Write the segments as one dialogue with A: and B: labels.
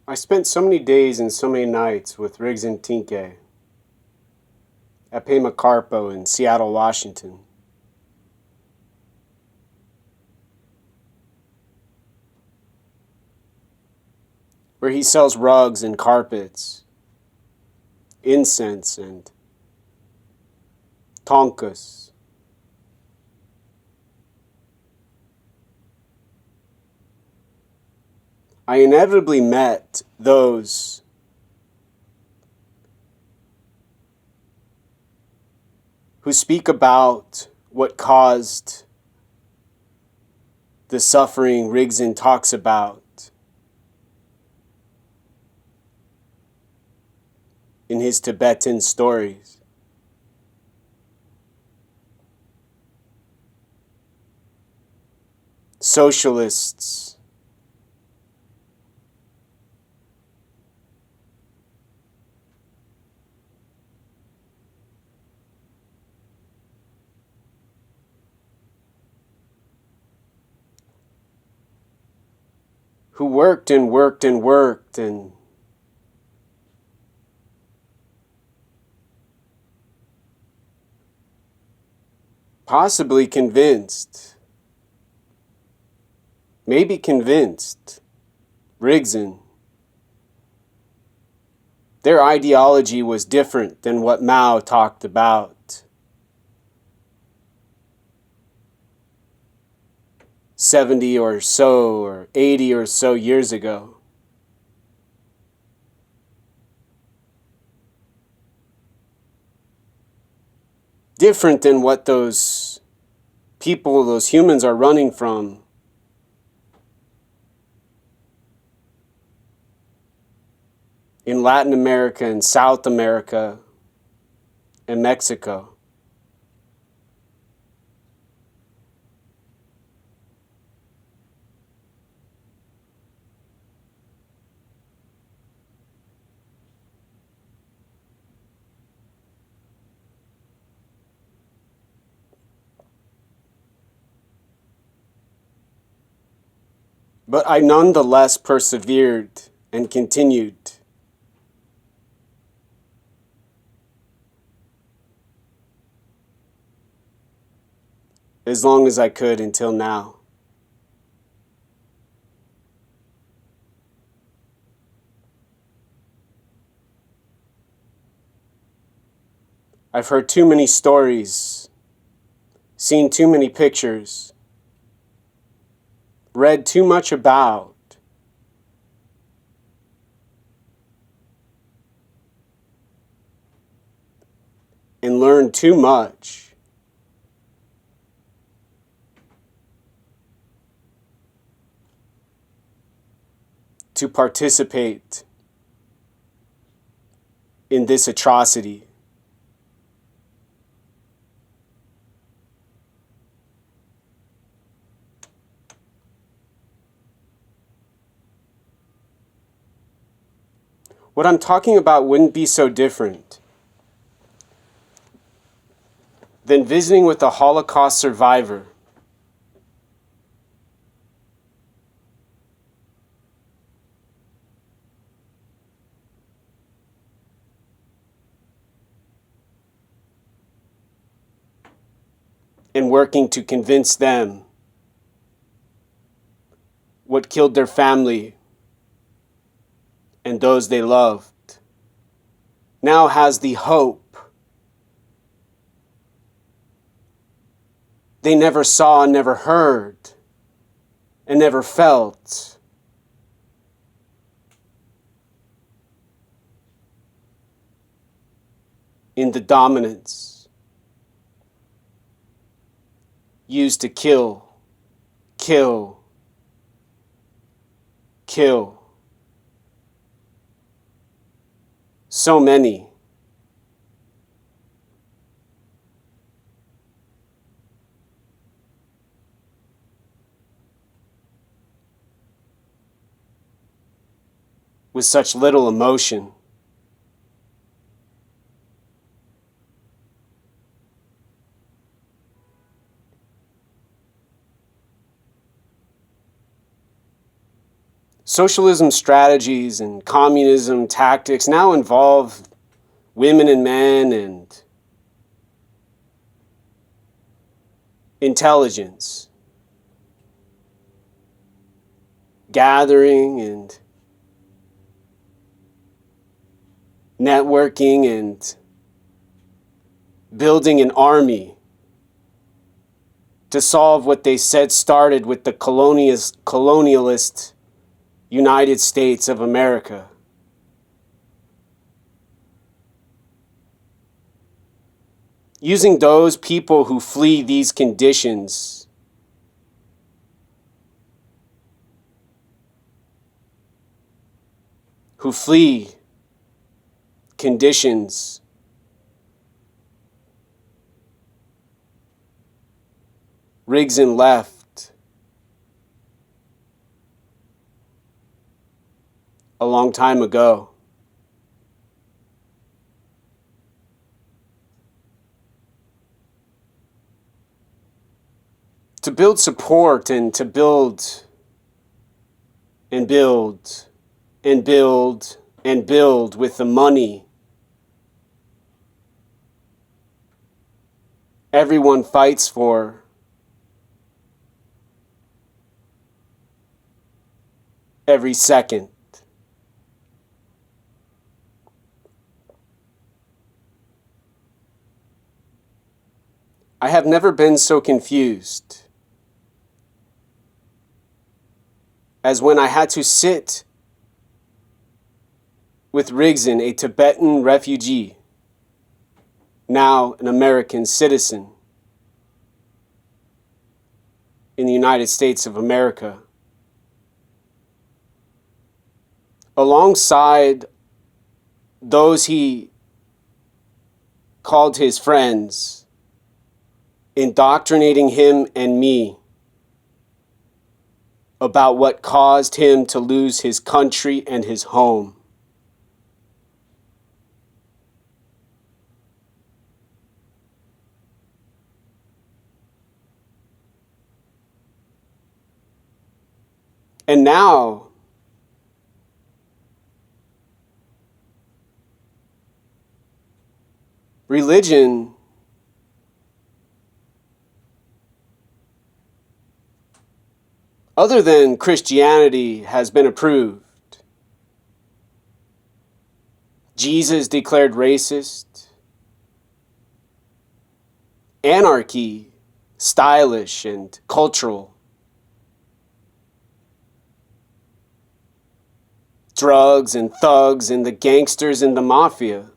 A: I spent so many days and so many nights with Riggs and Tinke at Pema Carpo in Seattle, Washington. Where he sells rugs and carpets, incense and tonkas. I inevitably met those who speak about what caused the suffering Rigzin talks about in his Tibetan stories. Socialists, who worked and worked and worked and possibly convinced, maybe convinced, Rigzin. Their ideology was different than what Mao talked about 70 or so or 80 or so years ago. Different than what those people, those humans are running from. In Latin America and South America and Mexico. But I nonetheless persevered and continued. As long as I could until now. I've heard too many stories, seen too many pictures, read too much about, and learned too much to participate in this atrocity. What I'm talking about wouldn't be so different than visiting with a Holocaust survivor and working to convince them what killed their family and those they loved now has the hope they never saw, never heard, and never felt. In the dominance used to kill, kill, kill. So many. With such little emotion. Socialism strategies and communism tactics now involve women and men and intelligence, gathering and networking and building an army to solve what they said started with the colonialist United States of America. Using those people who flee these conditions Rigdon left a long time ago. To build support and to build and build and build and build with the money everyone fights for every second. I have never been so confused as when I had to sit with Rigdon, a Tibetan refugee, now an American citizen in the United States of America, alongside those he called his friends, indoctrinating him and me about what caused him to lose his country and his home. And now, religion other than Christianity has been approved. Jesus declared racist. Anarchy, stylish and cultural. Drugs and thugs and the gangsters and the mafia.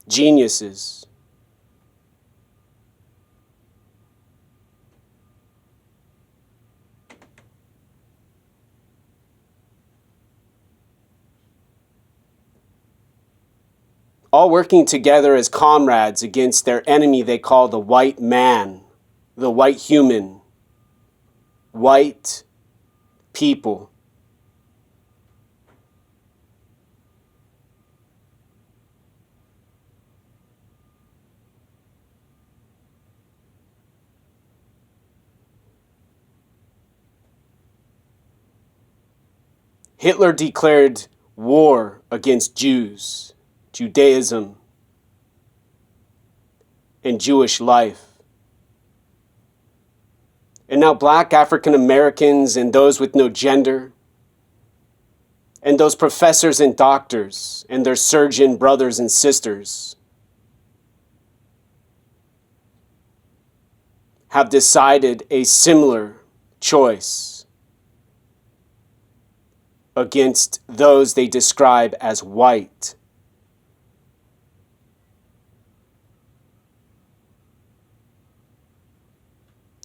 A: Geniuses. All working together as comrades against their enemy they call the white man, the white human, white people. Hitler declared war against Jews, Judaism, and Jewish life. And now black African Americans and those with no gender, and those professors and doctors and their surgeon brothers and sisters have decided a similar choice against those they describe as white.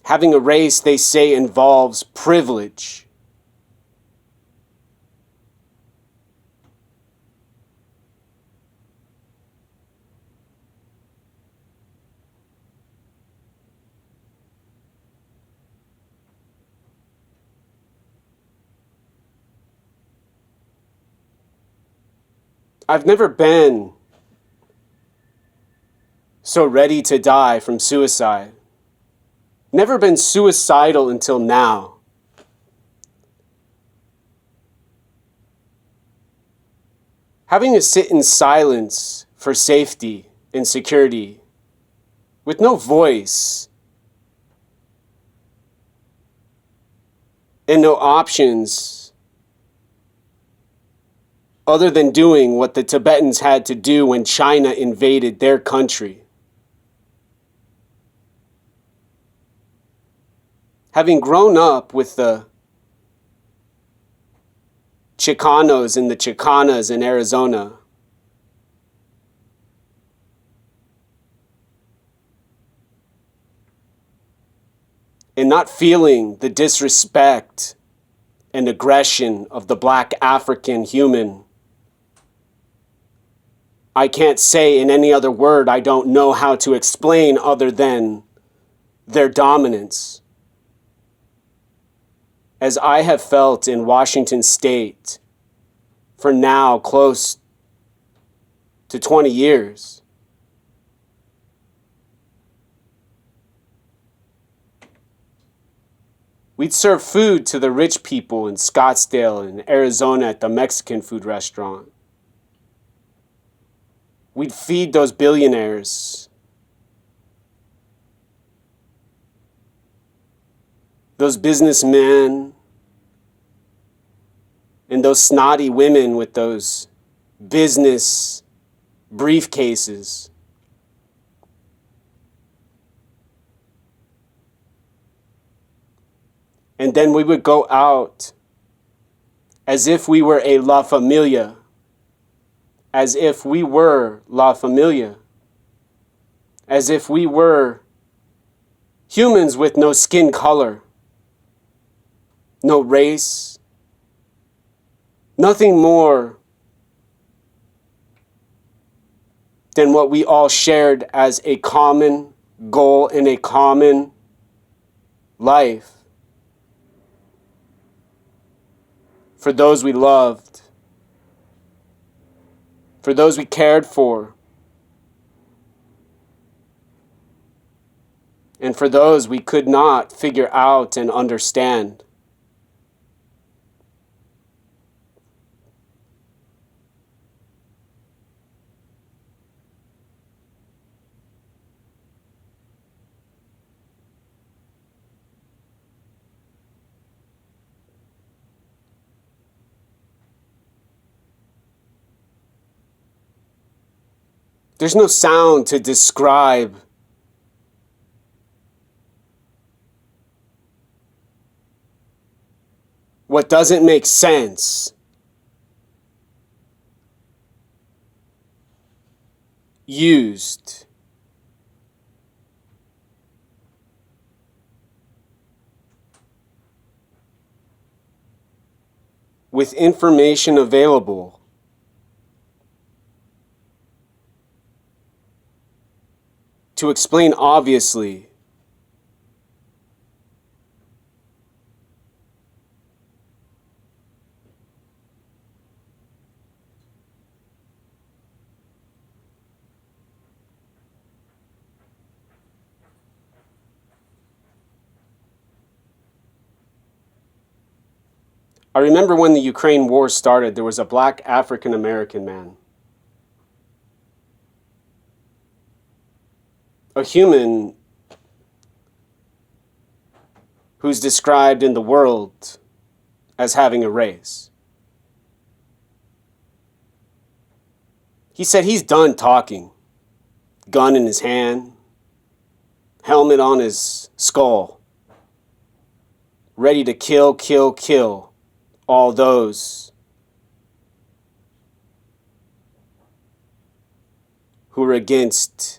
A: Having a race, they say, involves privilege. I've never been so ready to die from suicide. Never been suicidal until now. Having to sit in silence for safety and security, with no voice and no options other than doing what the Tibetans had to do when China invaded their country. Having grown up with the Chicanos and the Chicanas in Arizona, and not feeling the disrespect and aggression of the Black African human, I can't say in any other word, I don't know how to explain other than their dominance. As I have felt in Washington State for now close to 20 years. We'd serve food to the rich people in Scottsdale and Arizona at the Mexican food restaurant. We'd feed those billionaires, those businessmen, and those snotty women with those business briefcases. And then we would go out as if we were a La Familia, as if we were La Familia, as if we were humans with no skin color, no race, nothing more than what we all shared as a common goal in a common life. For those we loved, for those we cared for, and for those we could not figure out and understand. There's no sound to describe what doesn't make sense. Used. With information available. To explain obviously I remember when the Ukraine war started, there was a Black African American man. A human who's described in the world as having a race. He said he's done talking. Gun in his hand, helmet on his skull, ready to kill, kill, kill all those who were against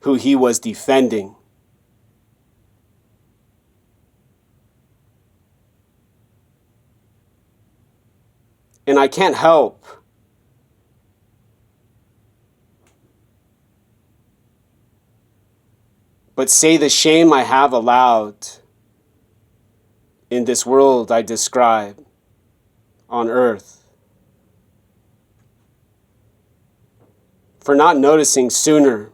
A: who he was defending. And I can't help but say the shame I have allowed in this world I describe on earth for not noticing sooner